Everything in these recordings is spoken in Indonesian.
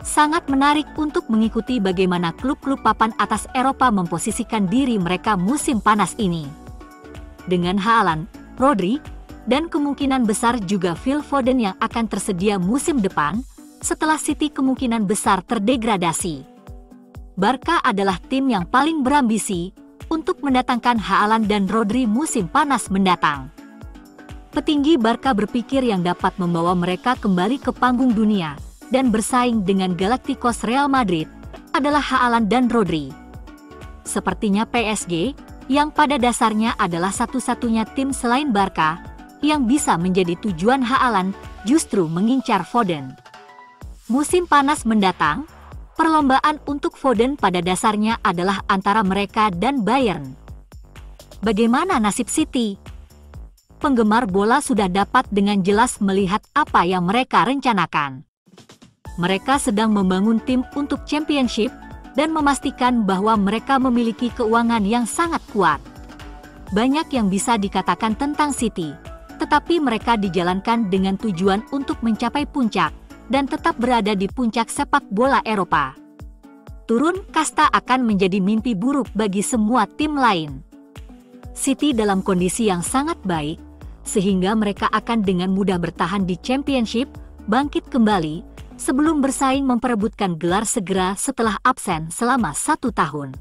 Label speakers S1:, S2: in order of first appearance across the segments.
S1: Sangat menarik untuk mengikuti bagaimana klub-klub papan atas Eropa memposisikan diri mereka musim panas ini. Dengan Haaland, Rodri, dan kemungkinan besar juga Phil Foden yang akan tersedia musim depan, setelah City kemungkinan besar terdegradasi. Barca adalah tim yang paling berambisi untuk mendatangkan Haaland dan Rodri musim panas mendatang. Petinggi Barca berpikir yang dapat membawa mereka kembali ke panggung dunia dan bersaing dengan Galacticos Real Madrid adalah Haaland dan Rodri. Sepertinya PSG, yang pada dasarnya adalah satu-satunya tim selain Barca yang bisa menjadi tujuan Haaland, justru mengincar Foden. Musim panas mendatang, perlombaan untuk Foden pada dasarnya adalah antara mereka dan Bayern. Bagaimana nasib City? Penggemar bola sudah dapat dengan jelas melihat apa yang mereka rencanakan. Mereka sedang membangun tim untuk Championship dan memastikan bahwa mereka memiliki keuangan yang sangat kuat. Banyak yang bisa dikatakan tentang City, tetapi mereka dijalankan dengan tujuan untuk mencapai puncak dan tetap berada di puncak sepak bola Eropa. Turun kasta akan menjadi mimpi buruk bagi semua tim lain. City dalam kondisi yang sangat baik, sehingga mereka akan dengan mudah bertahan di Championship, bangkit kembali, sebelum bersaing memperebutkan gelar segera setelah absen selama 1 tahun.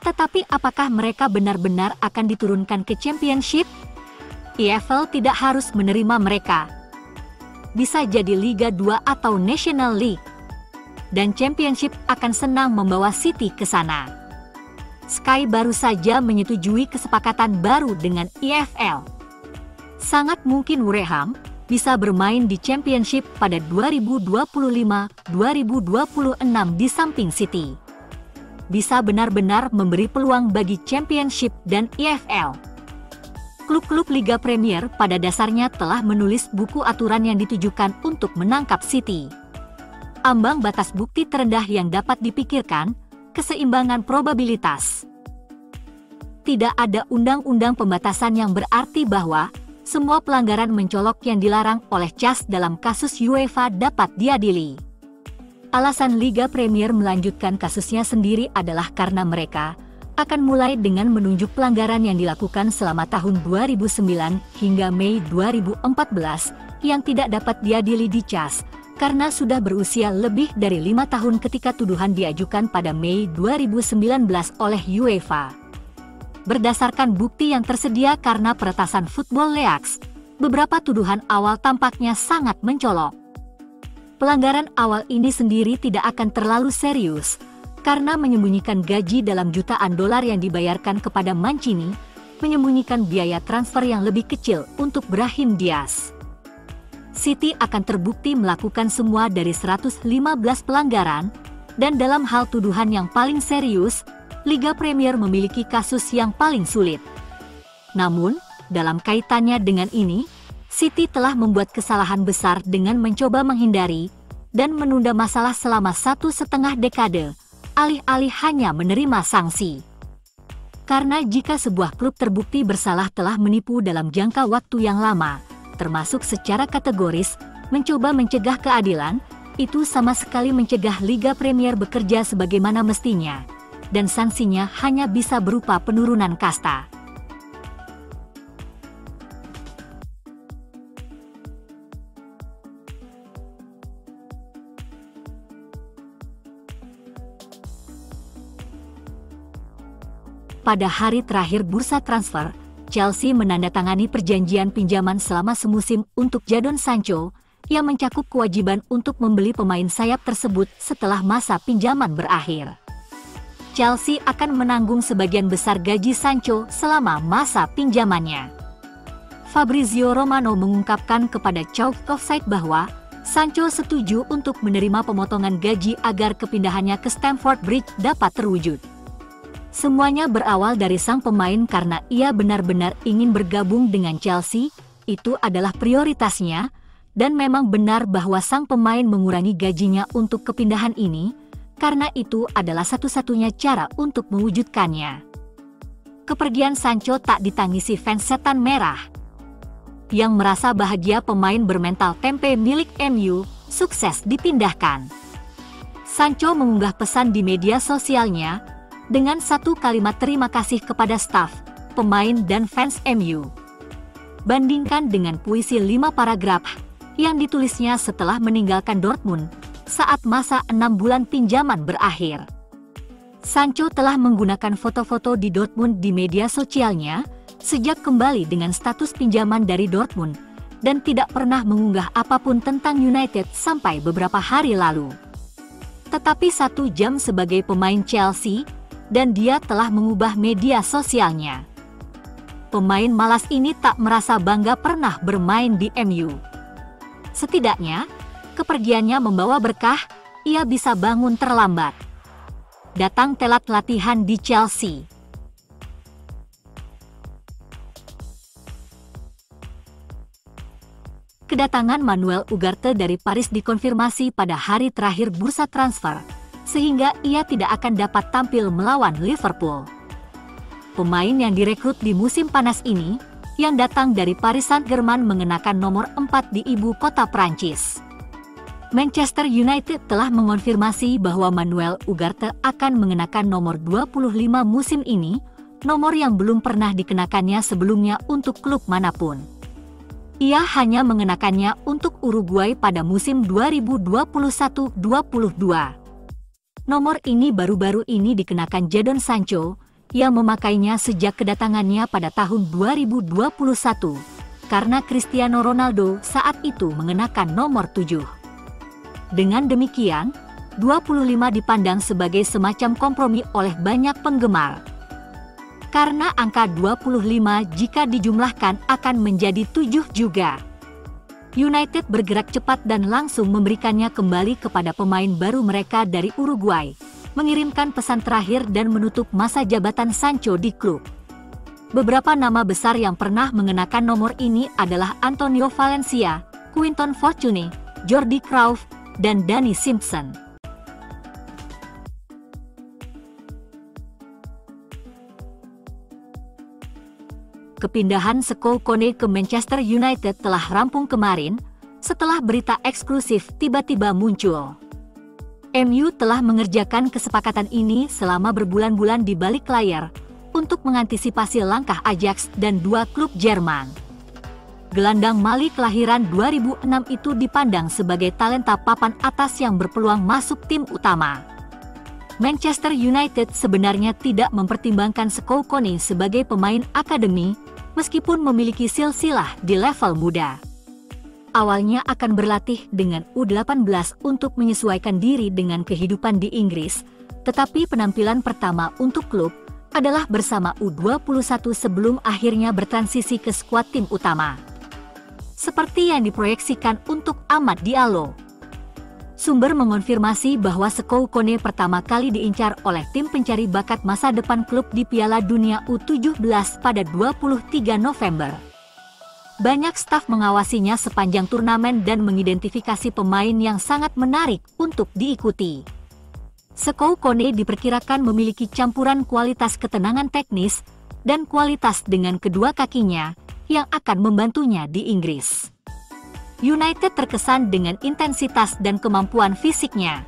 S1: Tetapi apakah mereka benar-benar akan diturunkan ke Championship? EFL tidak harus menerima mereka. Bisa jadi Liga 2 atau National League. Dan Championship akan senang membawa City ke sana. Sky baru saja menyetujui kesepakatan baru dengan EFL. Sangat mungkin Wrexham bisa bermain di Championship pada 2025-2026 di samping City. Bisa benar-benar memberi peluang bagi Championship dan EFL. Klub-klub Liga Premier pada dasarnya telah menulis buku aturan yang ditujukan untuk menangkap City. Ambang batas bukti terendah yang dapat dipikirkan, keseimbangan probabilitas. Tidak ada undang-undang pembatasan yang berarti bahwa semua pelanggaran mencolok yang dilarang oleh CAS dalam kasus UEFA dapat diadili. Alasan Liga Premier melanjutkan kasusnya sendiri adalah karena mereka akan mulai dengan menunjuk pelanggaran yang dilakukan selama tahun 2009 hingga Mei 2014 yang tidak dapat diadili di CAS karena sudah berusia lebih dari 5 tahun ketika tuduhan diajukan pada Mei 2019 oleh UEFA. Berdasarkan bukti yang tersedia karena peretasan Football Leaks, beberapa tuduhan awal tampaknya sangat mencolok. Pelanggaran awal ini sendiri tidak akan terlalu serius, karena menyembunyikan gaji dalam jutaan dolar yang dibayarkan kepada Mancini, menyembunyikan biaya transfer yang lebih kecil untuk Brahim Diaz. City akan terbukti melakukan semua dari 115 pelanggaran, dan dalam hal tuduhan yang paling serius, Liga Premier memiliki kasus yang paling sulit. Namun, dalam kaitannya dengan ini, City telah membuat kesalahan besar dengan mencoba menghindari dan menunda masalah selama 1,5 dekade, alih-alih hanya menerima sanksi. Karena jika sebuah klub terbukti bersalah telah menipu dalam jangka waktu yang lama, termasuk secara kategoris, mencoba mencegah keadilan, itu sama sekali mencegah Liga Premier bekerja sebagaimana mestinya. Dan sanksinya hanya bisa berupa penurunan kasta. Pada hari terakhir bursa transfer, Chelsea menandatangani perjanjian pinjaman selama semusim untuk Jadon Sancho, yang mencakup kewajiban untuk membeli pemain sayap tersebut setelah masa pinjaman berakhir. Chelsea akan menanggung sebagian besar gaji Sancho selama masa pinjamannya. Fabrizio Romano mengungkapkan kepada Chalk Offside bahwa Sancho setuju untuk menerima pemotongan gaji agar kepindahannya ke Stamford Bridge dapat terwujud. Semuanya berawal dari sang pemain karena ia benar-benar ingin bergabung dengan Chelsea, itu adalah prioritasnya, dan memang benar bahwa sang pemain mengurangi gajinya untuk kepindahan ini, karena itu adalah satu-satunya cara untuk mewujudkannya. Kepergian Sancho tak ditangisi fans setan merah, yang merasa bahagia pemain bermental tempe milik MU sukses dipindahkan. Sancho mengunggah pesan di media sosialnya dengan satu kalimat terima kasih kepada staf, pemain dan fans MU. Bandingkan dengan puisi 5 paragraf yang ditulisnya setelah meninggalkan Dortmund saat masa 6 bulan pinjaman berakhir. Sancho telah menggunakan foto-foto di Dortmund di media sosialnya sejak kembali dengan status pinjaman dari Dortmund dan tidak pernah mengunggah apapun tentang United sampai beberapa hari lalu. Tetapi 1 jam sebagai pemain Chelsea, dan dia telah mengubah media sosialnya. Pemain malas ini tak merasa bangga pernah bermain di MU. Setidaknya, kepergiannya membawa berkah, ia bisa bangun terlambat. Datang telat latihan di Chelsea. Kedatangan Manuel Ugarte dari Paris dikonfirmasi pada hari terakhir bursa transfer, sehingga ia tidak akan dapat tampil melawan Liverpool. Pemain yang direkrut di musim panas ini, yang datang dari Paris Saint-Germain mengenakan nomor 4 di ibu kota Prancis. Manchester United telah mengonfirmasi bahwa Manuel Ugarte akan mengenakan nomor 25 musim ini, nomor yang belum pernah dikenakannya sebelumnya untuk klub manapun. Ia hanya mengenakannya untuk Uruguay pada musim 2021-22. Nomor ini baru-baru ini dikenakan Jadon Sancho, yang memakainya sejak kedatangannya pada tahun 2021, karena Cristiano Ronaldo saat itu mengenakan nomor 7. Dengan demikian, 25 dipandang sebagai semacam kompromi oleh banyak penggemar. Karena angka 25 jika dijumlahkan akan menjadi 7 juga. United bergerak cepat dan langsung memberikannya kembali kepada pemain baru mereka dari Uruguay, mengirimkan pesan terakhir dan menutup masa jabatan Sancho di klub. Beberapa nama besar yang pernah mengenakan nomor ini adalah Antonio Valencia, Quinton Fortune, Jordi Cruyff, dan Danny Simpson. Kepindahan Sekou Kone ke Manchester United telah rampung kemarin, setelah berita eksklusif tiba-tiba muncul. MU telah mengerjakan kesepakatan ini selama berbulan-bulan di balik layar untuk mengantisipasi langkah Ajax dan 2 klub Jerman. Gelandang Mali kelahiran 2006 itu dipandang sebagai talenta papan atas yang berpeluang masuk tim utama. Manchester United sebenarnya tidak mempertimbangkan Sekou Kone sebagai pemain akademi, meskipun memiliki silsilah di level muda. Awalnya akan berlatih dengan U18 untuk menyesuaikan diri dengan kehidupan di Inggris, tetapi penampilan pertama untuk klub adalah bersama U21 sebelum akhirnya bertransisi ke skuad tim utama. Seperti yang diproyeksikan untuk Amad Diallo. Sumber mengonfirmasi bahwa Sekou Kone pertama kali diincar oleh tim pencari bakat masa depan klub di Piala Dunia U17 pada 23 November. Banyak staf mengawasinya sepanjang turnamen dan mengidentifikasi pemain yang sangat menarik untuk diikuti. Sekou Kone diperkirakan memiliki campuran kualitas ketenangan teknis dan kualitas dengan kedua kakinya yang akan membantunya di Inggris. United terkesan dengan intensitas dan kemampuan fisiknya,